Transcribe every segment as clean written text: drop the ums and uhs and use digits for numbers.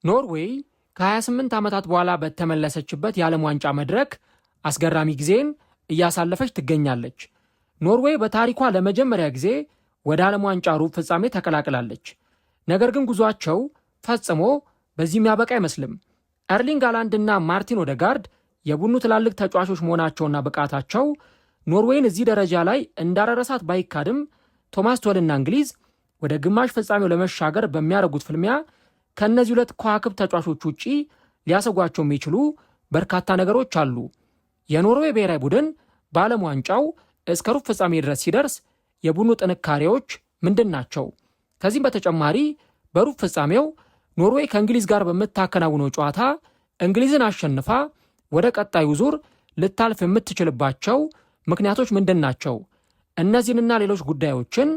ኖርዌይ ከ28 ዓመታት በኋላ በተመለሰችበት የዓለም ዋንጫ መድረክ አስገራሚ ጊዜን እያሳለፈች ትገኛለች። ኖርዌይ በታሪኳ ለመጀመሪያ ጊዜ ወደ ዓለም ዋንጫ ሩብ ፍጻሜ ተቀላቅላለች። ነገር ግን ጉዟቸው ፈጽሞ በዚህ የሚያበቃ አይመስልም። ኤርሊንግ ሃላንድና ማርቲን ኦዴጋርድ የቡድኑ ትላልቅ ተጫዋቾች መሆናቸውና ብቃታቸው ኖርዌይን እዚህ ደረጃ ላይ እንዳረረሳት ባይካድም ቶማስ ቱኸልና እንግሊዝ ወደ ግማሽ ፍጻሜው ለመሻገር በሚያደርጉት ፍልሚያ ከእነዚህ ሁለት ከዋክብት ተጫዋቾች ውጪ ሊያሰጓቸው የሚችሉ በርካታ ነገሮች አሉ። የኖርዌይ ብሔራዊ ቡድን በዓለም ዋንጫው እስከ ሩብ ፍጻሜ ድረስ ሲደርስ የቡድኑ ጥንካሬዎች ምንድን ናቸው? ከዚህም በተጨማሪ በሩብ ፍጻሜው ኖርዌይ ከእንግሊዝ ጋር በምታከናውነው ጨዋታ እንግሊዝን አሸንፋ ወደ ቀጣዩ ዙር ልታልፍ የምትችልባቸው ምክንያቶች ምንድን ናቸው? እነዚህንና ሌሎች ጉዳዮችን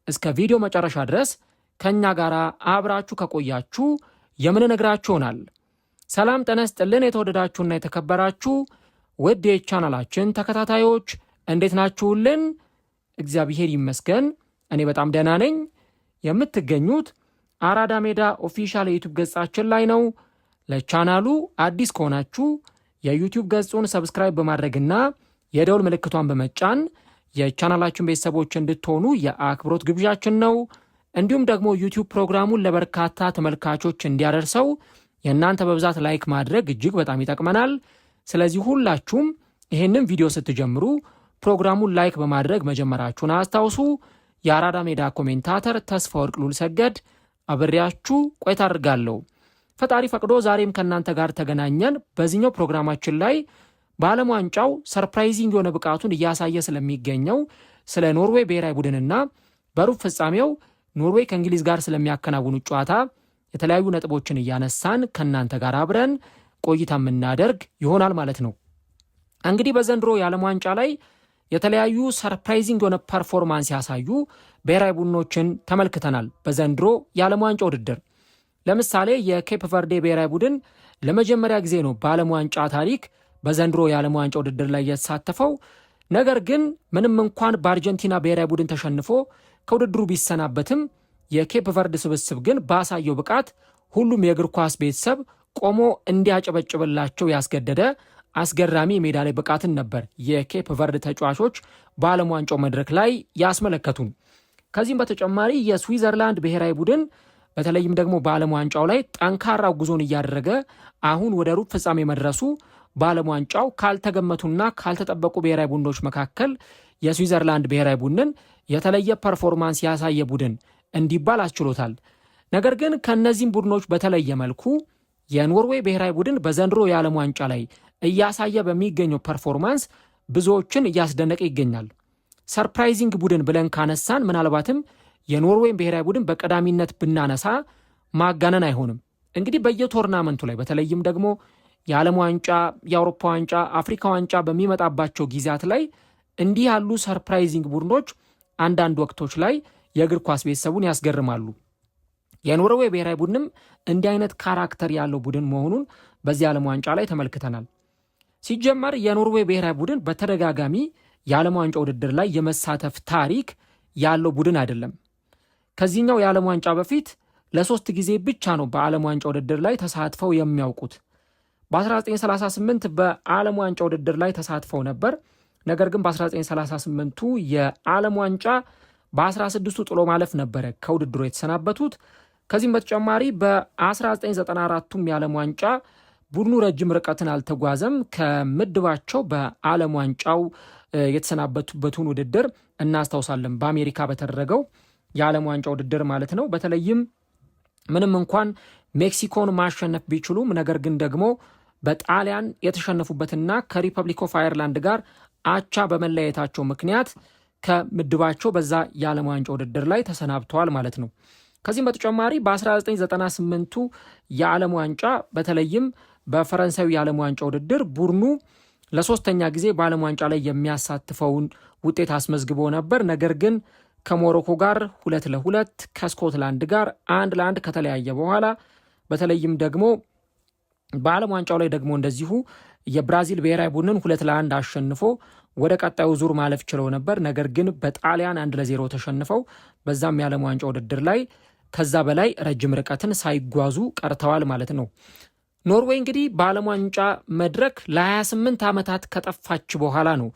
እስከ ቪዲዮ መጨረሻ ድረስ ከእኛ ጋር አብራችሁ ከቆያችሁ የምንነግራችሁ ይሆናል። ሰላም ጤና ይስጥልን። የተወደዳችሁና የተከበራችሁ ውድ የቻናላችን ተከታታዮች እንዴት ናችሁልን? እግዚአብሔር ይመስገን እኔ በጣም ደህና ነኝ። የምትገኙት አራዳ ሜዳ ኦፊሻል የዩቲዩብ ገጻችን ላይ ነው። ለቻናሉ አዲስ ከሆናችሁ የዩቲዩብ ገጹን ሰብስክራይብ በማድረግና የደውል ምልክቷን በመጫን የቻናላችን ቤተሰቦች እንድትሆኑ የአክብሮት ግብዣችን ነው። እንዲሁም ደግሞ ዩቲዩብ ፕሮግራሙን ለበርካታ ተመልካቾች እንዲያደርሰው የእናንተ በብዛት ላይክ ማድረግ እጅግ በጣም ይጠቅመናል። ስለዚህ ሁላችሁም ይህንን ቪዲዮ ስትጀምሩ ፕሮግራሙን ላይክ በማድረግ መጀመራችሁን አስታውሱ። የአራዳ ሜዳ ኮሜንታተር ተስፋ ወርቅ ሉል ሰገድ አብሬያችሁ ቆይታ አድርጋለሁ። ፈጣሪ ፈቅዶ ዛሬም ከእናንተ ጋር ተገናኘን። በዚህኛው ፕሮግራማችን ላይ በዓለም ዋንጫው ሰርፕራይዚንግ የሆነ ብቃቱን እያሳየ ስለሚገኘው ስለ ኖርዌይ ብሔራዊ ቡድንና በሩብ ፍጻሜው ኖርዌይ ከእንግሊዝ ጋር ስለሚያከናውኑት ጨዋታ የተለያዩ ነጥቦችን እያነሳን ከእናንተ ጋር አብረን ቆይታ የምናደርግ ይሆናል ማለት ነው። እንግዲህ በዘንድሮ የዓለም ዋንጫ ላይ የተለያዩ ሰርፕራይዚንግ የሆነ ፐርፎርማንስ ያሳዩ ብሔራዊ ቡድኖችን ተመልክተናል። በዘንድሮ የዓለም ዋንጫ ውድድር ለምሳሌ የኬፕ ቨርዴ ብሔራዊ ቡድን ለመጀመሪያ ጊዜ ነው በዓለም ዋንጫ ታሪክ በዘንድሮ የዓለም ዋንጫ ውድድር ላይ የተሳተፈው። ነገር ግን ምንም እንኳን በአርጀንቲና ብሔራዊ ቡድን ተሸንፎ ከውድድሩ ቢሰናበትም የኬፕ ቨርድ ስብስብ ግን ባሳየው ብቃት ሁሉም የእግር ኳስ ቤተሰብ ቆሞ እንዲያጨበጭብላቸው ያስገደደ አስገራሚ የሜዳ ላይ ብቃትን ነበር የኬፕ ቨርድ ተጫዋቾች በዓለም ዋንጫው መድረክ ላይ ያስመለከቱን። ከዚህም በተጨማሪ የስዊዘርላንድ ብሔራዊ ቡድን በተለይም ደግሞ በዓለም ዋንጫው ላይ ጠንካራ ጉዞን እያደረገ አሁን ወደ ሩብ ፍጻሜ መድረሱ በዓለም ዋንጫው ካልተገመቱና ካልተጠበቁ ብሔራዊ ቡድኖች መካከል የስዊዘርላንድ ብሔራዊ ቡድንን የተለየ ፐርፎርማንስ ያሳየ ቡድን እንዲባል አስችሎታል። ነገር ግን ከእነዚህም ቡድኖች በተለየ መልኩ የኖርዌይ ብሔራዊ ቡድን በዘንድሮ የዓለም ዋንጫ ላይ እያሳየ በሚገኘው ፐርፎርማንስ ብዙዎችን እያስደነቀ ይገኛል። ሰርፕራይዚንግ ቡድን ብለን ካነሳን ምናልባትም የኖርዌይን ብሔራዊ ቡድን በቀዳሚነት ብናነሳ ማጋነን አይሆንም። እንግዲህ በየቶርናመንቱ ላይ በተለይም ደግሞ የዓለም ዋንጫ፣ የአውሮፓ ዋንጫ፣ አፍሪካ ዋንጫ በሚመጣባቸው ጊዜያት ላይ እንዲህ ያሉ ሰርፕራይዚንግ ቡድኖች አንዳንድ ወቅቶች ላይ የእግር ኳስ ቤተሰቡን ያስገርማሉ። የኖርዌይ ብሔራዊ ቡድንም እንዲህ አይነት ካራክተር ያለው ቡድን መሆኑን በዚህ የዓለም ዋንጫ ላይ ተመልክተናል። ሲጀመር የኖርዌይ ብሔራዊ ቡድን በተደጋጋሚ የዓለም ዋንጫ ውድድር ላይ የመሳተፍ ታሪክ ያለው ቡድን አይደለም። ከዚህኛው የዓለም ዋንጫ በፊት ለ3 ጊዜ ብቻ ነው በዓለም ዋንጫ ውድድር ላይ ተሳትፈው የሚያውቁት። በ1938 በዓለም ዋንጫ ውድድር ላይ ተሳትፈው ነበር። ነገር ግን በ1938ቱ የዓለም ዋንጫ በ16ቱ ጥሎ ማለፍ ነበረ ከውድድሩ የተሰናበቱት። ከዚህም በተጨማሪ በ1994ቱም የዓለም ዋንጫ ቡድኑ ረጅም ርቀትን አልተጓዘም። ከምድባቸው በዓለም ዋንጫው የተሰናበቱበትን ውድድር እናስታውሳለን። በአሜሪካ በተደረገው የዓለም ዋንጫ ውድድር ማለት ነው። በተለይም ምንም እንኳን ሜክሲኮን ማሸነፍ ቢችሉም ነገር ግን ደግሞ በጣሊያን የተሸነፉበትና ከሪፐብሊክ ኦፍ አየርላንድ ጋር አቻ በመለያየታቸው ምክንያት ከምድባቸው በዛ የዓለም ዋንጫ ውድድር ላይ ተሰናብተዋል ማለት ነው። ከዚህም በተጨማሪ በ1998ቱ የዓለም ዋንጫ በተለይም በፈረንሳዊ የዓለም ዋንጫ ውድድር ቡድኑ ለሶስተኛ ጊዜ በዓለም ዋንጫ ላይ የሚያሳትፈውን ውጤት አስመዝግቦ ነበር። ነገር ግን ከሞሮኮ ጋር 2-2 ከስኮትላንድ ጋር 1-1 ከተለያየ በኋላ በተለይም ደግሞ በዓለም ዋንጫው ላይ ደግሞ እንደዚሁ የብራዚል ብሔራዊ ቡድንን 2-1 አሸንፎ ወደ ቀጣዩ ዙር ማለፍ ችለው ነበር። ነገር ግን በጣሊያን 1-0 ተሸንፈው በዛም የዓለም ዋንጫ ውድድር ላይ ከዛ በላይ ረጅም ርቀትን ሳይጓዙ ቀርተዋል ማለት ነው። ኖርዌይ እንግዲህ በዓለም ዋንጫ መድረክ ለ28 ዓመታት ከጠፋች በኋላ ነው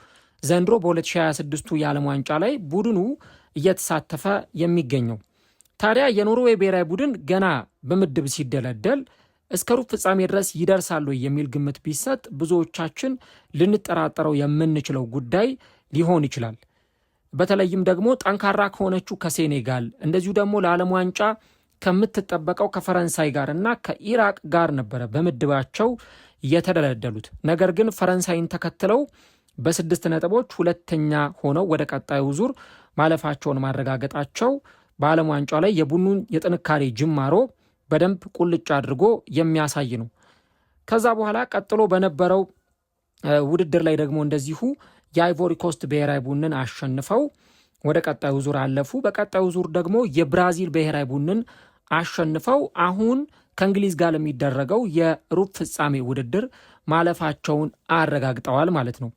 ዘንድሮ በ2026 የዓለም ዋንጫ ላይ ቡድኑ እየተሳተፈ የሚገኘው። ታዲያ የኖርዌይ ብሔራዊ ቡድን ገና በምድብ ሲደለደል እስከ ሩብ ፍጻሜ ድረስ ይደርሳሉ የሚል ግምት ቢሰጥ ብዙዎቻችን ልንጠራጠረው የምንችለው ጉዳይ ሊሆን ይችላል። በተለይም ደግሞ ጠንካራ ከሆነችው ከሴኔጋል እንደዚሁ ደግሞ ለዓለም ዋንጫ ከምትጠበቀው ከፈረንሳይ ጋር እና ከኢራቅ ጋር ነበረ በምድባቸው የተደለደሉት። ነገር ግን ፈረንሳይን ተከትለው በ6 ነጥቦች ሁለተኛ ሆነው ወደ ቀጣዩ ዙር ማለፋቸውን ማረጋገጣቸው በዓለም ዋንጫ ላይ የቡድኑን የጥንካሬ ጅማሮ በደንብ ቁልጭ አድርጎ የሚያሳይ ነው። ከዛ በኋላ ቀጥሎ በነበረው ውድድር ላይ ደግሞ እንደዚሁ የአይቮሪ ኮስት ብሔራዊ ቡድንን አሸንፈው ወደ ቀጣዩ ዙር አለፉ። በቀጣዩ ዙር ደግሞ የብራዚል ብሔራዊ ቡድንን አሸንፈው አሁን ከእንግሊዝ ጋር የሚደረገው የሩብ ፍጻሜ ውድድር ማለፋቸውን አረጋግጠዋል ማለት ነው።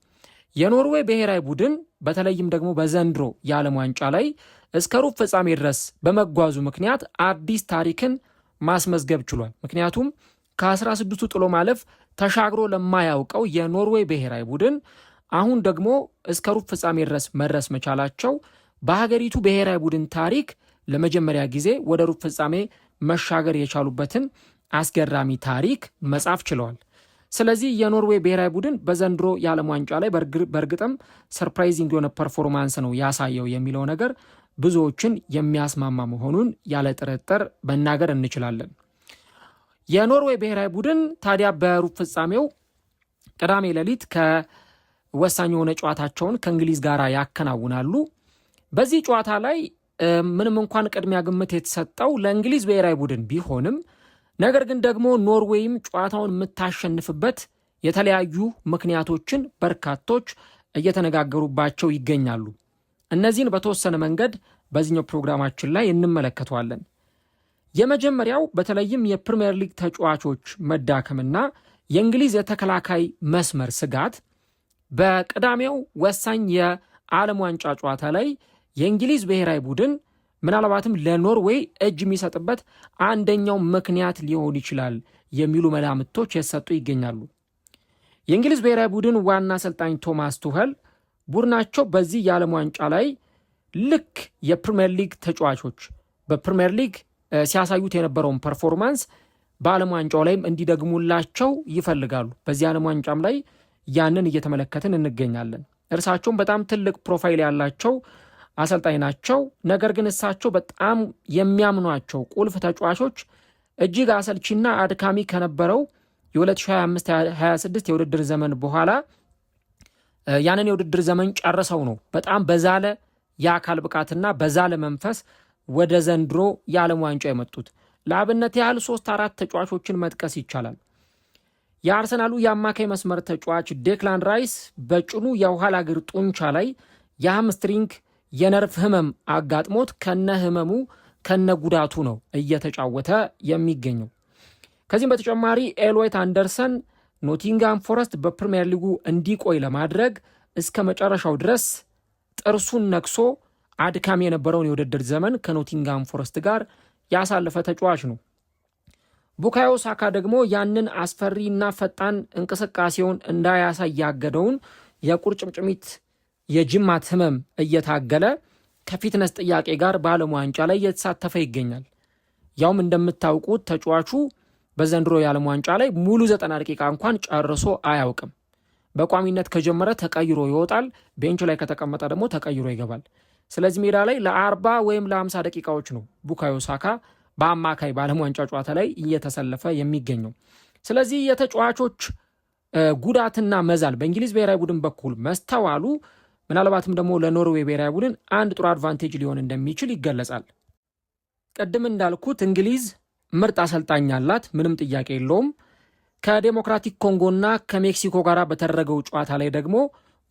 የኖርዌይ ብሔራዊ ቡድን በተለይም ደግሞ በዘንድሮ የዓለም ዋንጫ ላይ እስከ ሩብ ፍጻሜ ድረስ በመጓዙ ምክንያት አዲስ ታሪክን ማስመዝገብ ችሏል። ምክንያቱም ከ16ቱ ጥሎ ማለፍ ተሻግሮ ለማያውቀው የኖርዌይ ብሔራዊ ቡድን አሁን ደግሞ እስከ ሩብ ፍጻሜ ድረስ መድረስ መቻላቸው በሀገሪቱ ብሔራዊ ቡድን ታሪክ ለመጀመሪያ ጊዜ ወደ ሩብ ፍጻሜ መሻገር የቻሉበትን አስገራሚ ታሪክ መጻፍ ችለዋል። ስለዚህ የኖርዌይ ብሔራዊ ቡድን በዘንድሮ የዓለም ዋንጫ ላይ በእርግጥም ሰርፕራይዚንግ የሆነ ፐርፎርማንስ ነው ያሳየው የሚለው ነገር ብዙዎችን የሚያስማማ መሆኑን ያለ ጥርጥር መናገር እንችላለን። የኖርዌይ ብሔራዊ ቡድን ታዲያ በሩብ ፍጻሜው ቅዳሜ ሌሊት ከወሳኝ የሆነ ጨዋታቸውን ከእንግሊዝ ጋር ያከናውናሉ። በዚህ ጨዋታ ላይ ምንም እንኳን ቅድሚያ ግምት የተሰጠው ለእንግሊዝ ብሔራዊ ቡድን ቢሆንም ነገር ግን ደግሞ ኖርዌይም ጨዋታውን የምታሸንፍበት የተለያዩ ምክንያቶችን በርካቶች እየተነጋገሩባቸው ይገኛሉ። እነዚህን በተወሰነ መንገድ በዚህኛው ፕሮግራማችን ላይ እንመለከተዋለን። የመጀመሪያው በተለይም የፕሪሚየር ሊግ ተጫዋቾች መዳከምና የእንግሊዝ የተከላካይ መስመር ስጋት በቅዳሜው ወሳኝ የዓለም ዋንጫ ጨዋታ ላይ የእንግሊዝ ብሔራዊ ቡድን ምናልባትም ለኖርዌይ እጅ የሚሰጥበት አንደኛው ምክንያት ሊሆን ይችላል የሚሉ መላምቶች የተሰጡ ይገኛሉ። የእንግሊዝ ብሔራዊ ቡድን ዋና አሰልጣኝ ቶማስ ቱኸል ቡድናቸው በዚህ የዓለም ዋንጫ ላይ ልክ የፕሪሚየር ሊግ ተጫዋቾች በፕሪሚየር ሊግ ሲያሳዩት የነበረውን ፐርፎርማንስ በዓለም ዋንጫው ላይም እንዲደግሙላቸው ይፈልጋሉ። በዚህ ዓለም ዋንጫም ላይ ያንን እየተመለከትን እንገኛለን። እርሳቸውም በጣም ትልቅ ፕሮፋይል ያላቸው አሰልጣኝ ናቸው። ነገር ግን እሳቸው በጣም የሚያምኗቸው ቁልፍ ተጫዋቾች እጅግ አሰልቺና አድካሚ ከነበረው የ2025-26 የውድድር ዘመን በኋላ ያንን የውድድር ዘመን ጨርሰው ነው በጣም በዛለ የአካል ብቃትና በዛለ መንፈስ ወደ ዘንድሮ የዓለም ዋንጫ የመጡት። ለአብነት ያህል 3-4 ተጫዋቾችን መጥቀስ ይቻላል። የአርሰናሉ የአማካይ መስመር ተጫዋች ዴክላን ራይስ በጭኑ የኋላ እግር ጡንቻ ላይ የሃምስትሪንግ የነርቭ ህመም አጋጥሞት ከነ ህመሙ ከነ ጉዳቱ ነው እየተጫወተ የሚገኘው። ከዚህም በተጨማሪ ኤልዌት አንደርሰን ኖቲንጋም ፎረስት በፕሪሚየር ሊጉ እንዲቆይ ለማድረግ እስከ መጨረሻው ድረስ ጥርሱን ነክሶ አድካሚ የነበረውን የውድድር ዘመን ከኖቲንጋም ፎረስት ጋር ያሳለፈ ተጫዋች ነው። ቡካዮ ሳካ ደግሞ ያንን አስፈሪና ፈጣን እንቅስቃሴውን እንዳያሳይ ያገደውን የቁርጭምጭሚት የጅማት ህመም እየታገለ ከፊትነስ ጥያቄ ጋር በዓለም ዋንጫ ላይ እየተሳተፈ ይገኛል። ያውም እንደምታውቁት ተጫዋቹ በዘንድሮ የዓለም ዋንጫ ላይ ሙሉ 90 ደቂቃ እንኳን ጨርሶ አያውቅም። በቋሚነት ከጀመረ ተቀይሮ ይወጣል፣ ቤንች ላይ ከተቀመጠ ደግሞ ተቀይሮ ይገባል። ስለዚህ ሜዳ ላይ ለ40 ወይም ለ50 ደቂቃዎች ነው ቡካዮ ሳካ በአማካይ በዓለም ዋንጫ ጨዋታ ላይ እየተሰለፈ የሚገኘው። ስለዚህ የተጫዋቾች ጉዳትና መዛል በእንግሊዝ ብሔራዊ ቡድን በኩል መስተዋሉ ምናልባትም ደግሞ ለኖርዌይ ብሔራዊ ቡድን አንድ ጥሩ አድቫንቴጅ ሊሆን እንደሚችል ይገለጻል። ቅድም እንዳልኩት እንግሊዝ ምርጥ አሰልጣኝ አላት፣ ምንም ጥያቄ የለውም። ከዴሞክራቲክ ኮንጎና ከሜክሲኮ ጋር በተደረገው ጨዋታ ላይ ደግሞ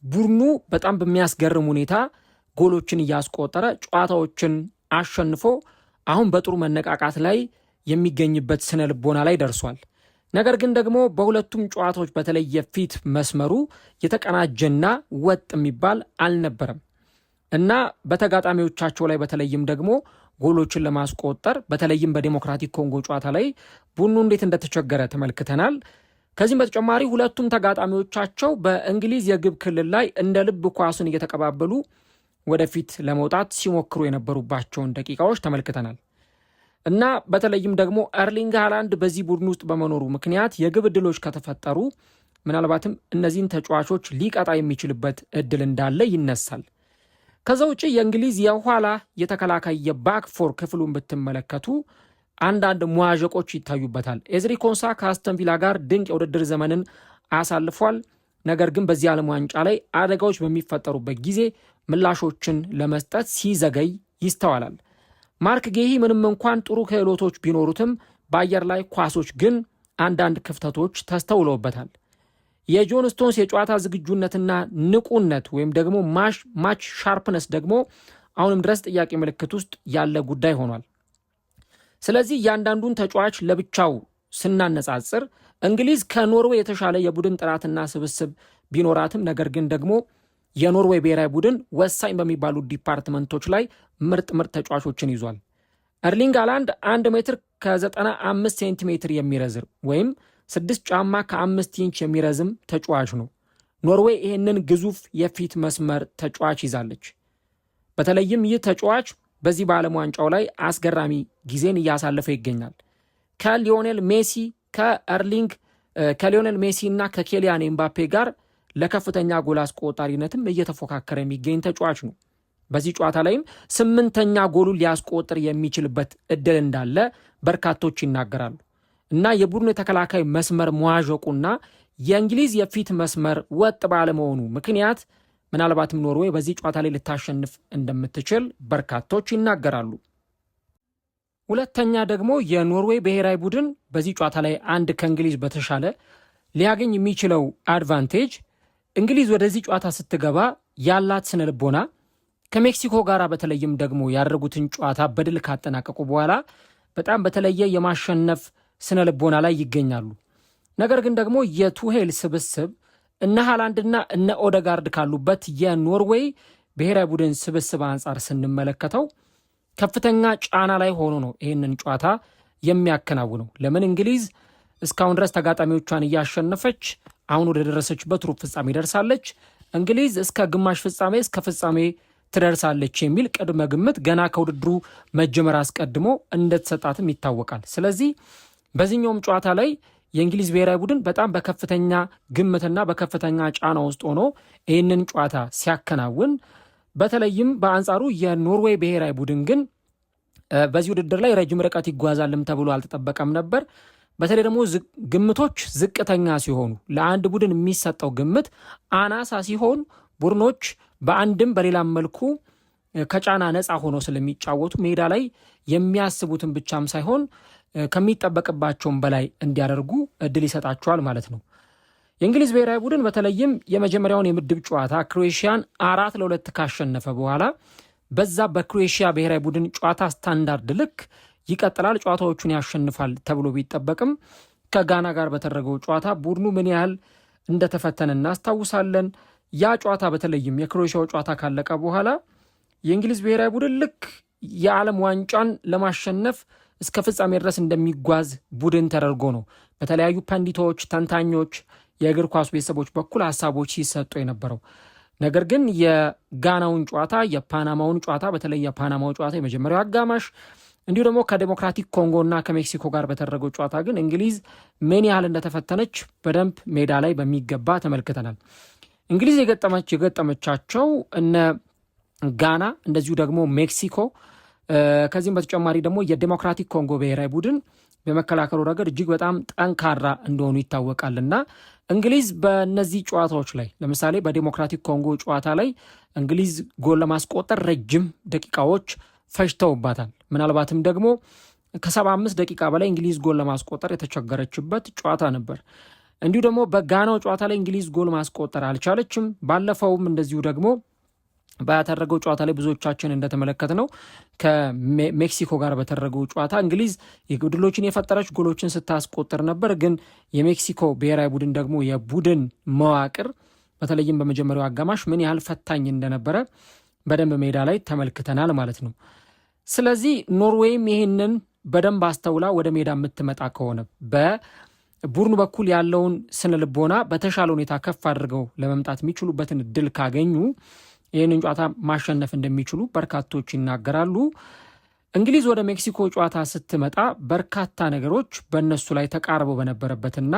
ቡድኑ በጣም በሚያስገርም ሁኔታ ጎሎችን እያስቆጠረ ጨዋታዎችን አሸንፎ አሁን በጥሩ መነቃቃት ላይ የሚገኝበት ስነ ልቦና ላይ ደርሷል። ነገር ግን ደግሞ በሁለቱም ጨዋታዎች በተለይ የፊት መስመሩ የተቀናጀና ወጥ የሚባል አልነበረም እና በተጋጣሚዎቻቸው ላይ በተለይም ደግሞ ጎሎችን ለማስቆጠር በተለይም በዲሞክራቲክ ኮንጎ ጨዋታ ላይ ቡድኑ እንዴት እንደተቸገረ ተመልክተናል። ከዚህም በተጨማሪ ሁለቱም ተጋጣሚዎቻቸው በእንግሊዝ የግብ ክልል ላይ እንደ ልብ ኳሱን እየተቀባበሉ ወደፊት ለመውጣት ሲሞክሩ የነበሩባቸውን ደቂቃዎች ተመልክተናል እና በተለይም ደግሞ ኤርሊንግ ሃላንድ በዚህ ቡድን ውስጥ በመኖሩ ምክንያት የግብ ዕድሎች ከተፈጠሩ ምናልባትም እነዚህን ተጫዋቾች ሊቀጣ የሚችልበት እድል እንዳለ ይነሳል። ከዛ ውጭ የእንግሊዝ የኋላ የተከላካይ የባክ ፎር ክፍሉን ብትመለከቱ አንዳንድ መዋዠቆች ይታዩበታል። ኤዝሪ ኮንሳ ከአስተን ቪላ ጋር ድንቅ የውድድር ዘመንን አሳልፏል። ነገር ግን በዚህ ዓለም ዋንጫ ላይ አደጋዎች በሚፈጠሩበት ጊዜ ምላሾችን ለመስጠት ሲዘገይ ይስተዋላል። ማርክ ጌሂ ምንም እንኳን ጥሩ ክህሎቶች ቢኖሩትም በአየር ላይ ኳሶች ግን አንዳንድ ክፍተቶች ተስተውለውበታል። የጆን ስቶንስ የጨዋታ ዝግጁነትና ንቁነት ወይም ደግሞ ማች ሻርፕነስ ደግሞ አሁንም ድረስ ጥያቄ ምልክት ውስጥ ያለ ጉዳይ ሆኗል። ስለዚህ እያንዳንዱን ተጫዋች ለብቻው ስናነጻጽር እንግሊዝ ከኖርዌይ የተሻለ የቡድን ጥራትና ስብስብ ቢኖራትም ነገር ግን ደግሞ የኖርዌይ ብሔራዊ ቡድን ወሳኝ በሚባሉ ዲፓርትመንቶች ላይ ምርጥ ተጫዋቾችን ይዟል። ኤርሊንግ ሃላንድ 1 ሜትር ከ95 ሴንቲሜትር የሚረዝም ወይም 6 ጫማ ከ5 ኢንች የሚረዝም ተጫዋች ነው። ኖርዌይ ይህንን ግዙፍ የፊት መስመር ተጫዋች ይዛለች። በተለይም ይህ ተጫዋች በዚህ በዓለም ዋንጫው ላይ አስገራሚ ጊዜን እያሳለፈ ይገኛል። ከሊዮኔል ሜሲ እና ከኬሊያን ኤምባፔ ጋር ለከፍተኛ ጎል አስቆጣሪነትም እየተፎካከረ የሚገኝ ተጫዋች ነው። በዚህ ጨዋታ ላይም 8ኛ ጎሉን ሊያስቆጥር የሚችልበት እድል እንዳለ በርካቶች ይናገራሉ እና የቡድኑ የተከላካይ መስመር መዋዠቁና የእንግሊዝ የፊት መስመር ወጥ ባለመሆኑ ምክንያት ምናልባትም ኖርዌይ በዚህ ጨዋታ ላይ ልታሸንፍ እንደምትችል በርካቶች ይናገራሉ። ሁለተኛ ደግሞ የኖርዌይ ብሔራዊ ቡድን በዚህ ጨዋታ ላይ አንድ ከእንግሊዝ በተሻለ ሊያገኝ የሚችለው አድቫንቴጅ እንግሊዝ ወደዚህ ጨዋታ ስትገባ ያላት ስነልቦና ከሜክሲኮ ጋር በተለይም ደግሞ ያደረጉትን ጨዋታ በድል ካጠናቀቁ በኋላ በጣም በተለየ የማሸነፍ ስነልቦና ላይ ይገኛሉ። ነገር ግን ደግሞ የቱሄል ስብስብ እነ ሃላንድና እነ ኦደጋርድ ካሉበት የኖርዌይ ብሔራዊ ቡድን ስብስብ አንጻር ስንመለከተው ከፍተኛ ጫና ላይ ሆኖ ነው ይህንን ጨዋታ የሚያከናውነው። ለምን እንግሊዝ እስካሁን ድረስ ተጋጣሚዎቿን እያሸነፈች አሁን ወደ ደረሰችበት ሩብ ፍጻሜ ደርሳለች። እንግሊዝ እስከ ግማሽ ፍጻሜ እስከ ፍጻሜ ትደርሳለች የሚል ቅድመ ግምት ገና ከውድድሩ መጀመር አስቀድሞ እንደተሰጣትም ይታወቃል። ስለዚህ በዚህኛውም ጨዋታ ላይ የእንግሊዝ ብሔራዊ ቡድን በጣም በከፍተኛ ግምትና በከፍተኛ ጫና ውስጥ ሆኖ ይህንን ጨዋታ ሲያከናውን፣ በተለይም በአንጻሩ የኖርዌይ ብሔራዊ ቡድን ግን በዚህ ውድድር ላይ ረጅም ርቀት ይጓዛልም ተብሎ አልተጠበቀም ነበር። በተለይ ደግሞ ግምቶች ዝቅተኛ ሲሆኑ ለአንድ ቡድን የሚሰጠው ግምት አናሳ ሲሆን ቡድኖች በአንድም በሌላም መልኩ ከጫና ነፃ ሆኖ ስለሚጫወቱ ሜዳ ላይ የሚያስቡትን ብቻም ሳይሆን ከሚጠበቅባቸውም በላይ እንዲያደርጉ እድል ይሰጣቸዋል ማለት ነው። የእንግሊዝ ብሔራዊ ቡድን በተለይም የመጀመሪያውን የምድብ ጨዋታ ክሮኤሽያን 4-2 ካሸነፈ በኋላ በዛ በክሮኤሽያ ብሔራዊ ቡድን ጨዋታ ስታንዳርድ ልክ ይቀጥላል፣ ጨዋታዎቹን ያሸንፋል ተብሎ ቢጠበቅም ከጋና ጋር በተደረገው ጨዋታ ቡድኑ ምን ያህል እንደተፈተነ እናስታውሳለን። ያ ጨዋታ በተለይም የክሮኤሽያው ጨዋታ ካለቀ በኋላ የእንግሊዝ ብሔራዊ ቡድን ልክ የዓለም ዋንጫን ለማሸነፍ እስከ ፍጻሜ ድረስ እንደሚጓዝ ቡድን ተደርጎ ነው በተለያዩ ፐንዲቶች፣ ተንታኞች፣ የእግር ኳስ ቤተሰቦች በኩል ሀሳቦች ሲሰጡ የነበረው። ነገር ግን የጋናውን ጨዋታ፣ የፓናማውን ጨዋታ በተለይ የፓናማው ጨዋታ የመጀመሪያው አጋማሽ እንዲሁ ደግሞ ከዴሞክራቲክ ኮንጎና ከሜክሲኮ ጋር በተደረገው ጨዋታ ግን እንግሊዝ ምን ያህል እንደተፈተነች በደንብ ሜዳ ላይ በሚገባ ተመልክተናል። እንግሊዝ የገጠመቻቸው እነ ጋና እንደዚሁ ደግሞ ሜክሲኮ፣ ከዚህም በተጨማሪ ደግሞ የዴሞክራቲክ ኮንጎ ብሔራዊ ቡድን በመከላከሉ ረገድ እጅግ በጣም ጠንካራ እንደሆኑ ይታወቃልና እንግሊዝ በእነዚህ ጨዋታዎች ላይ ለምሳሌ በዴሞክራቲክ ኮንጎ ጨዋታ ላይ እንግሊዝ ጎል ለማስቆጠር ረጅም ደቂቃዎች ፈጅተውባታል። ምናልባትም ደግሞ ከ75 ደቂቃ በላይ እንግሊዝ ጎል ለማስቆጠር የተቸገረችበት ጨዋታ ነበር። እንዲሁ ደግሞ በጋናው ጨዋታ ላይ እንግሊዝ ጎል ማስቆጠር አልቻለችም። ባለፈውም እንደዚሁ ደግሞ በተደረገው ጨዋታ ላይ ብዙዎቻችን እንደተመለከትነው ከሜክሲኮ ጋር በተደረገው ጨዋታ እንግሊዝ የግድሎችን የፈጠረች ጎሎችን ስታስቆጥር ነበር። ግን የሜክሲኮ ብሔራዊ ቡድን ደግሞ የቡድን መዋቅር በተለይም በመጀመሪያው አጋማሽ ምን ያህል ፈታኝ እንደነበረ በደንብ ሜዳ ላይ ተመልክተናል ማለት ነው። ስለዚህ ኖርዌይም ይህንን በደንብ አስተውላ ወደ ሜዳ የምትመጣ ከሆነ በቡድኑ በኩል ያለውን ስነ ልቦና በተሻለ ሁኔታ ከፍ አድርገው ለመምጣት የሚችሉበትን እድል ካገኙ ይህንን ጨዋታ ማሸነፍ እንደሚችሉ በርካቶች ይናገራሉ። እንግሊዝ ወደ ሜክሲኮ ጨዋታ ስትመጣ በርካታ ነገሮች በእነሱ ላይ ተቃርበው በነበረበትና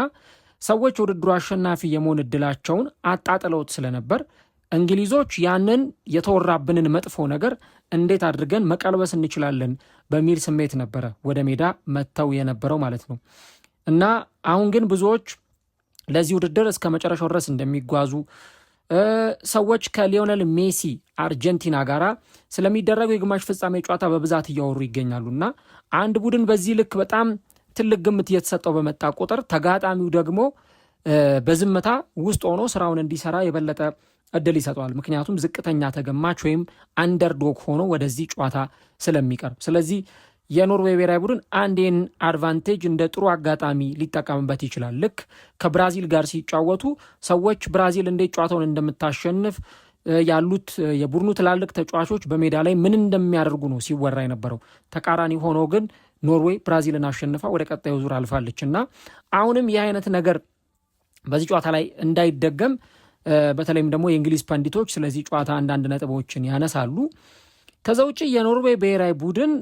ሰዎች ውድድሩ አሸናፊ የመሆን እድላቸውን አጣጥለውት ስለነበር እንግሊዞች ያንን የተወራብንን መጥፎ ነገር እንዴት አድርገን መቀልበስ እንችላለን በሚል ስሜት ነበረ ወደ ሜዳ መጥተው የነበረው ማለት ነው። እና አሁን ግን ብዙዎች ለዚህ ውድድር እስከ መጨረሻው ድረስ እንደሚጓዙ ሰዎች ከሊዮኔል ሜሲ አርጀንቲና ጋራ ስለሚደረገው የግማሽ ፍጻሜ ጨዋታ በብዛት እያወሩ ይገኛሉና አንድ ቡድን በዚህ ልክ በጣም ትልቅ ግምት እየተሰጠው በመጣ ቁጥር ተጋጣሚው ደግሞ በዝምታ ውስጥ ሆኖ ስራውን እንዲሰራ የበለጠ እድል ይሰጠዋል። ምክንያቱም ዝቅተኛ ተገማች ወይም አንደርዶግ ሆኖ ወደዚህ ጨዋታ ስለሚቀርብ። ስለዚህ የኖርዌይ ብሔራዊ ቡድን አንዴን አድቫንቴጅ እንደ ጥሩ አጋጣሚ ሊጠቀምበት ይችላል። ልክ ከብራዚል ጋር ሲጫወቱ ሰዎች ብራዚል እንዴት ጨዋታውን እንደምታሸንፍ ያሉት የቡድኑ ትላልቅ ተጫዋቾች በሜዳ ላይ ምን እንደሚያደርጉ ነው ሲወራ የነበረው። ተቃራኒ ሆኖ ግን ኖርዌይ ብራዚልን አሸንፋ ወደ ቀጣዩ ዙር አልፋለች እና አሁንም ይህ አይነት ነገር በዚህ ጨዋታ ላይ እንዳይደገም በተለይም ደግሞ የእንግሊዝ ፐንዲቶች ስለዚህ ጨዋታ አንዳንድ ነጥቦችን ያነሳሉ። ከዛ ውጭ የኖርዌይ ብሔራዊ ቡድን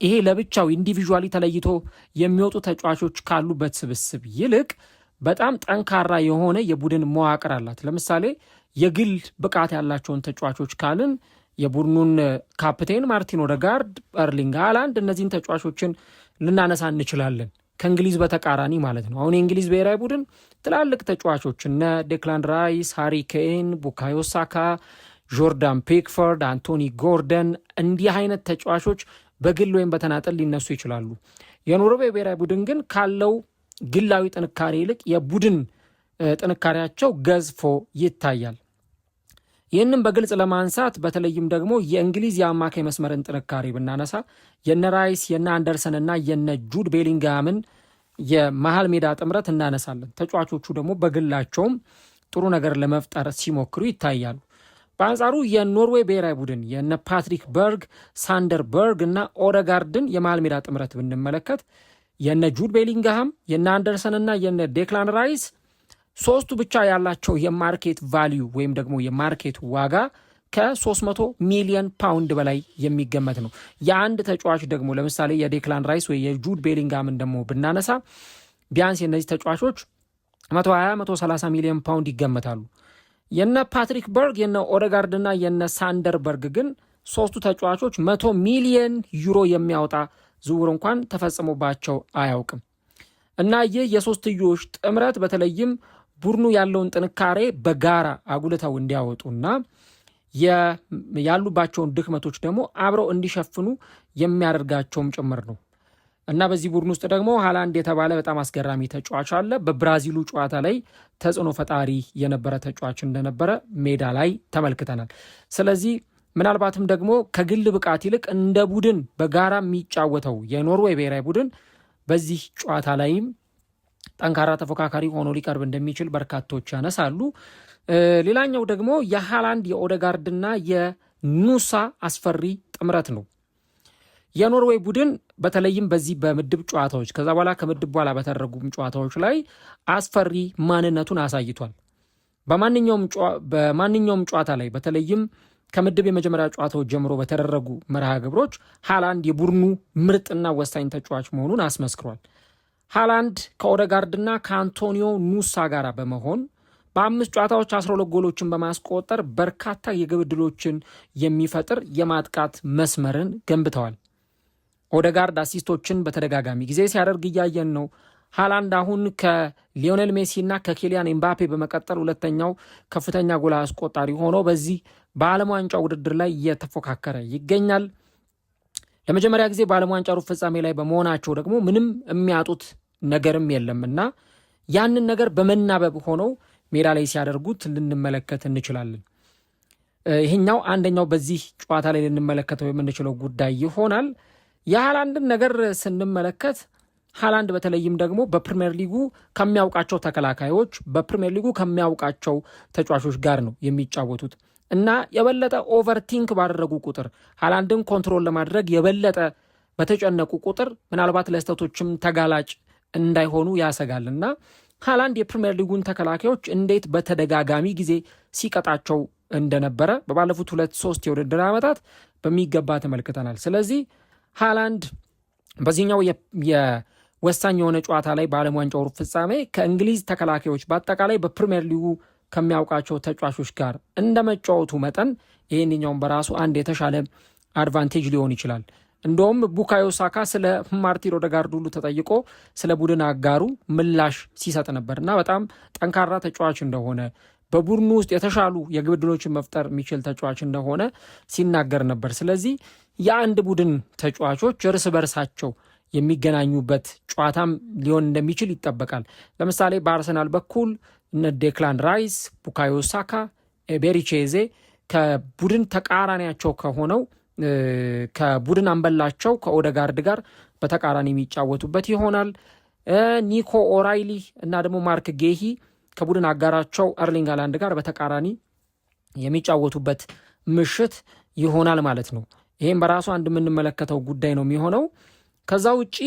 ይሄ ለብቻው ኢንዲቪዥዋሊ ተለይቶ የሚወጡ ተጫዋቾች ካሉበት ስብስብ ይልቅ በጣም ጠንካራ የሆነ የቡድን መዋቅር አላት። ለምሳሌ የግል ብቃት ያላቸውን ተጫዋቾች ካልን የቡድኑን ካፕቴን ማርቲን ኦዴጋርድ፣ ኤርሊንግ ሃላንድ እነዚህን ተጫዋቾችን ልናነሳ እንችላለን። ከእንግሊዝ በተቃራኒ ማለት ነው። አሁን የእንግሊዝ ብሔራዊ ቡድን ትላልቅ ተጫዋቾች እነ ዴክላን ራይስ፣ ሃሪ ኬን፣ ቡካዮ ሳካ፣ ጆርዳን ፒክፎርድ፣ አንቶኒ ጎርደን እንዲህ አይነት ተጫዋቾች በግል ወይም በተናጠል ሊነሱ ይችላሉ። የኖርዌይ ብሔራዊ ቡድን ግን ካለው ግላዊ ጥንካሬ ይልቅ የቡድን ጥንካሬያቸው ገዝፎ ይታያል። ይህንም በግልጽ ለማንሳት በተለይም ደግሞ የእንግሊዝ የአማካይ መስመርን ጥንካሬ ብናነሳ የነ ራይስ የነ አንደርሰን እና የነ ጁድ ቤሊንግሃምን የመሃል ሜዳ ጥምረት እናነሳለን። ተጫዋቾቹ ደግሞ በግላቸውም ጥሩ ነገር ለመፍጠር ሲሞክሩ ይታያሉ። በአንጻሩ የኖርዌይ ብሔራዊ ቡድን የነ ፓትሪክ በርግ፣ ሳንደር በርግ እና ኦዴጋርድን የመሃል ሜዳ ጥምረት ብንመለከት የነ ጁድ ቤሊንግሃም የነ አንደርሰን እና የነ ዴክላን ራይስ ሶስቱ ብቻ ያላቸው የማርኬት ቫሊዩ ወይም ደግሞ የማርኬት ዋጋ ከ300 ሚሊዮን ፓውንድ በላይ የሚገመት ነው። የአንድ ተጫዋች ደግሞ ለምሳሌ የዴክላን ራይስ ወይ የጁድ ቤሊንግሃምን ደግሞ ብናነሳ ቢያንስ የነዚህ ተጫዋቾች 120-130 ሚሊዮን ፓውንድ ይገመታሉ። የነ ፓትሪክ በርግ የነ ኦዴጋርድና የነ ሳንደር በርግ ግን ሶስቱ ተጫዋቾች 100 ሚሊዮን ዩሮ የሚያወጣ ዝውውር እንኳን ተፈጽሞባቸው አያውቅም እና ይህ የሶስትዮሽ ጥምረት በተለይም ቡድኑ ያለውን ጥንካሬ በጋራ አጉልተው እንዲያወጡና ያሉባቸውን ድክመቶች ደግሞ አብረው እንዲሸፍኑ የሚያደርጋቸውም ጭምር ነው እና በዚህ ቡድን ውስጥ ደግሞ ሃላንድ የተባለ በጣም አስገራሚ ተጫዋች አለ። በብራዚሉ ጨዋታ ላይ ተጽዕኖ ፈጣሪ የነበረ ተጫዋች እንደነበረ ሜዳ ላይ ተመልክተናል። ስለዚህ ምናልባትም ደግሞ ከግል ብቃት ይልቅ እንደ ቡድን በጋራ የሚጫወተው የኖርዌይ ብሔራዊ ቡድን በዚህ ጨዋታ ላይም ጠንካራ ተፎካካሪ ሆኖ ሊቀርብ እንደሚችል በርካቶች ያነሳሉ። ሌላኛው ደግሞ የሃላንድ የኦዴጋርድና የኑሳ አስፈሪ ጥምረት ነው። የኖርዌይ ቡድን በተለይም በዚህ በምድብ ጨዋታዎች ከዛ በኋላ ከምድብ በኋላ በተደረጉም ጨዋታዎች ላይ አስፈሪ ማንነቱን አሳይቷል። በማንኛውም ጨዋታ ላይ በተለይም ከምድብ የመጀመሪያ ጨዋታዎች ጀምሮ በተደረጉ መርሃ ግብሮች ሃላንድ የቡድኑ ምርጥና ወሳኝ ተጫዋች መሆኑን አስመስክሯል። ሃላንድ ከኦዴጋርድና ከአንቶኒዮ ኑሳ ጋር በመሆን በ5 ጨዋታዎች 12 ጎሎችን በማስቆጠር በርካታ የግብ ዕድሎችን የሚፈጥር የማጥቃት መስመርን ገንብተዋል። ኦዴጋርድ አሲስቶችን በተደጋጋሚ ጊዜ ሲያደርግ እያየን ነው። ሃላንድ አሁን ከሊዮኔል ሜሲ እና ከኬሊያን ኤምባፔ በመቀጠል ሁለተኛው ከፍተኛ ጎል አስቆጣሪ ሆኖ በዚህ በዓለም ዋንጫ ውድድር ላይ እየተፎካከረ ይገኛል። ለመጀመሪያ ጊዜ በዓለም ዋንጫ ሩብ ፍጻሜ ላይ በመሆናቸው ደግሞ ምንም የሚያጡት ነገርም የለምና ያንን ነገር በመናበብ ሆነው ሜዳ ላይ ሲያደርጉት ልንመለከት እንችላለን። ይሄኛው አንደኛው በዚህ ጨዋታ ላይ ልንመለከተው የምንችለው ጉዳይ ይሆናል። የሃላንድን ነገር ስንመለከት ሃላንድ በተለይም ደግሞ በፕሪሚየር ሊጉ ከሚያውቃቸው ተከላካዮች በፕሪሚየር ሊጉ ከሚያውቃቸው ተጫዋቾች ጋር ነው የሚጫወቱት። እና የበለጠ ኦቨርቲንክ ባደረጉ ቁጥር ሃላንድን ኮንትሮል ለማድረግ የበለጠ በተጨነቁ ቁጥር ምናልባት ለስተቶችም ተጋላጭ እንዳይሆኑ ያሰጋል እና ሃላንድ የፕሪሚየር ሊጉን ተከላካዮች እንዴት በተደጋጋሚ ጊዜ ሲቀጣቸው እንደነበረ በባለፉት 2-3 የውድድር ዓመታት በሚገባ ተመልክተናል። ስለዚህ ሃላንድ በዚህኛው የወሳኝ የሆነ ጨዋታ ላይ በዓለም ዋንጫው ሩብ ፍጻሜ ከእንግሊዝ ተከላካዮች በአጠቃላይ በፕሪሚየር ሊጉ ከሚያውቃቸው ተጫዋቾች ጋር እንደመጫወቱ መጠን ይህንኛውን በራሱ አንድ የተሻለ አድቫንቴጅ ሊሆን ይችላል። እንደውም ቡካዮ ሳካ ስለ ማርቲን ኦዴጋርድ ሁሉ ተጠይቆ ስለ ቡድን አጋሩ ምላሽ ሲሰጥ ነበር እና በጣም ጠንካራ ተጫዋች እንደሆነ በቡድኑ ውስጥ የተሻሉ የግብ ዕድሎችን መፍጠር የሚችል ተጫዋች እንደሆነ ሲናገር ነበር። ስለዚህ የአንድ ቡድን ተጫዋቾች እርስ በርሳቸው የሚገናኙበት ጨዋታም ሊሆን እንደሚችል ይጠበቃል። ለምሳሌ በአርሰናል በኩል እነ ዴክላን ራይስ፣ ቡካዮ ሳካ፣ ቤሪቼዜ ከቡድን ተቃራኒያቸው ከሆነው ከቡድን አንበላቸው ከኦዴጋርድ ጋር በተቃራኒ የሚጫወቱበት ይሆናል። ኒኮ ኦራይሊ እና ደግሞ ማርክ ጌሂ ከቡድን አጋራቸው አርሊንግ ሃላንድ ጋር በተቃራኒ የሚጫወቱበት ምሽት ይሆናል ማለት ነው። ይህም በራሱ አንድ የምንመለከተው ጉዳይ ነው የሚሆነው። ከዛ ውጪ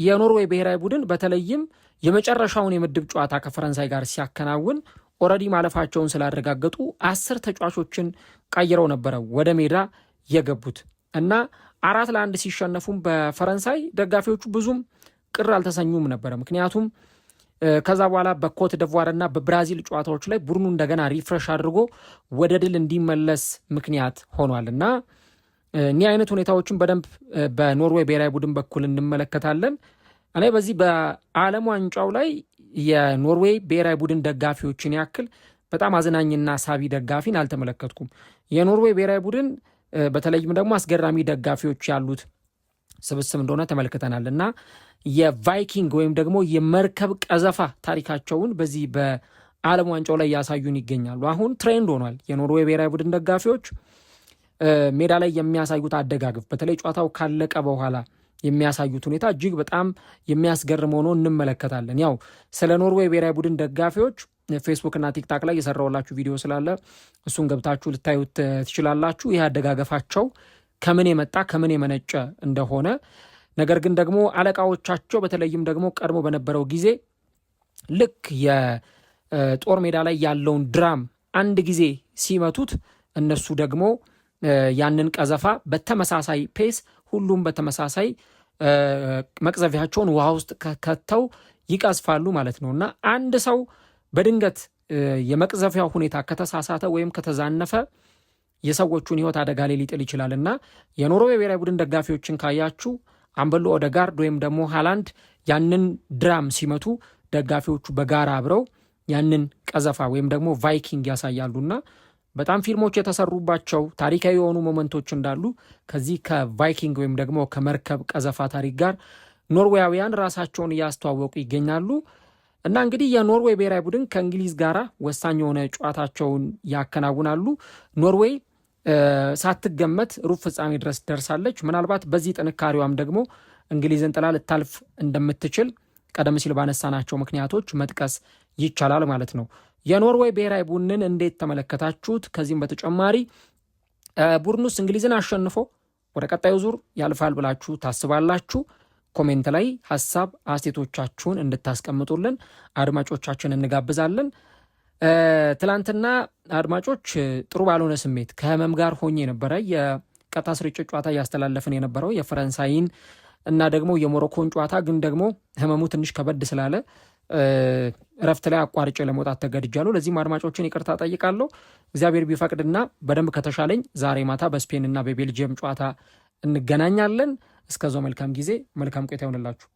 የኖርዌይ ብሔራዊ ቡድን በተለይም የመጨረሻውን የምድብ ጨዋታ ከፈረንሳይ ጋር ሲያከናውን ኦልሬዲ ማለፋቸውን ስላረጋገጡ 10 ተጫዋቾችን ቀይረው ነበረ ወደ ሜዳ የገቡት እና 4-1 ሲሸነፉም በፈረንሳይ ደጋፊዎቹ ብዙም ቅር አልተሰኙም ነበረ። ምክንያቱም ከዛ በኋላ በኮት ደቯር እና በብራዚል ጨዋታዎች ላይ ቡድኑ እንደገና ሪፍሬሽ አድርጎ ወደ ድል እንዲመለስ ምክንያት ሆኗል እና እኒህ አይነት ሁኔታዎችን በደንብ በኖርዌይ ብሔራዊ ቡድን በኩል እንመለከታለን። እኔ በዚህ በዓለም ዋንጫው ላይ የኖርዌይ ብሔራዊ ቡድን ደጋፊዎችን ያክል በጣም አዝናኝና ሳቢ ደጋፊን አልተመለከትኩም። የኖርዌይ ብሔራዊ ቡድን በተለይም ደግሞ አስገራሚ ደጋፊዎች ያሉት ስብስብ እንደሆነ ተመልክተናል እና የቫይኪንግ ወይም ደግሞ የመርከብ ቀዘፋ ታሪካቸውን በዚህ በዓለም ዋንጫው ላይ ያሳዩን ይገኛሉ። አሁን ትሬንድ ሆኗል። የኖርዌይ ብሔራዊ ቡድን ደጋፊዎች ሜዳ ላይ የሚያሳዩት አደጋግፍ በተለይ ጨዋታው ካለቀ በኋላ የሚያሳዩት ሁኔታ እጅግ በጣም የሚያስገርም ሆኖ እንመለከታለን። ያው ስለ ኖርዌይ ብሔራዊ ቡድን ደጋፊዎች ፌስቡክ እና ቲክታክ ላይ የሰራውላችሁ ቪዲዮ ስላለ እሱን ገብታችሁ ልታዩት ትችላላችሁ። ይህ አደጋገፋቸው ከምን የመጣ ከምን የመነጨ እንደሆነ፣ ነገር ግን ደግሞ አለቃዎቻቸው በተለይም ደግሞ ቀድሞ በነበረው ጊዜ ልክ የጦር ሜዳ ላይ ያለውን ድራም አንድ ጊዜ ሲመቱት እነሱ ደግሞ ያንን ቀዘፋ በተመሳሳይ ፔስ ሁሉም በተመሳሳይ መቅዘፊያቸውን ውሃ ውስጥ ከተው ይቀዝፋሉ ማለት ነው እና አንድ ሰው በድንገት የመቅዘፊያው ሁኔታ ከተሳሳተ ወይም ከተዛነፈ የሰዎቹን ሕይወት አደጋ ላይ ሊጥል ይችላል እና የኖርዌይ ብሔራዊ ቡድን ደጋፊዎችን ካያችሁ አምበሉ ኦዴጋርድ ወይም ደግሞ ሃላንድ ያንን ድራም ሲመቱ ደጋፊዎቹ በጋራ አብረው ያንን ቀዘፋ ወይም ደግሞ ቫይኪንግ ያሳያሉና በጣም ፊልሞች የተሰሩባቸው ታሪካዊ የሆኑ ሞመንቶች እንዳሉ ከዚህ ከቫይኪንግ ወይም ደግሞ ከመርከብ ቀዘፋ ታሪክ ጋር ኖርዌያውያን ራሳቸውን እያስተዋወቁ ይገኛሉ እና እንግዲህ የኖርዌይ ብሔራዊ ቡድን ከእንግሊዝ ጋራ ወሳኝ የሆነ ጨዋታቸውን ያከናውናሉ። ኖርዌይ ሳትገመት ሩብ ፍጻሜ ድረስ ደርሳለች። ምናልባት በዚህ ጥንካሬዋም ደግሞ እንግሊዝን ጥላ ልታልፍ እንደምትችል ቀደም ሲል ባነሳናቸው ምክንያቶች መጥቀስ ይቻላል ማለት ነው። የኖርዌይ ብሔራዊ ቡድንን እንዴት ተመለከታችሁት? ከዚህም በተጨማሪ ቡድኑስ እንግሊዝን አሸንፎ ወደ ቀጣዩ ዙር ያልፋል ብላችሁ ታስባላችሁ? ኮሜንት ላይ ሀሳብ አስተያየቶቻችሁን እንድታስቀምጡልን አድማጮቻችን እንጋብዛለን። ትላንትና አድማጮች ጥሩ ባልሆነ ስሜት ከህመም ጋር ሆኜ የነበረ የቀጥታ ስርጭት ጨዋታ እያስተላለፍን የነበረው የፈረንሳይን እና ደግሞ የሞሮኮን ጨዋታ ግን ደግሞ ህመሙ ትንሽ ከበድ ስላለ እረፍት ላይ አቋርጬ ለመውጣት ተገድጃለሁ። ለዚህም አድማጮችን ይቅርታ ጠይቃለሁ። እግዚአብሔር ቢፈቅድና በደንብ ከተሻለኝ ዛሬ ማታ በስፔን እና በቤልጅየም ጨዋታ እንገናኛለን። እስከዛው መልካም ጊዜ፣ መልካም ቆይታ ይሆንላችሁ።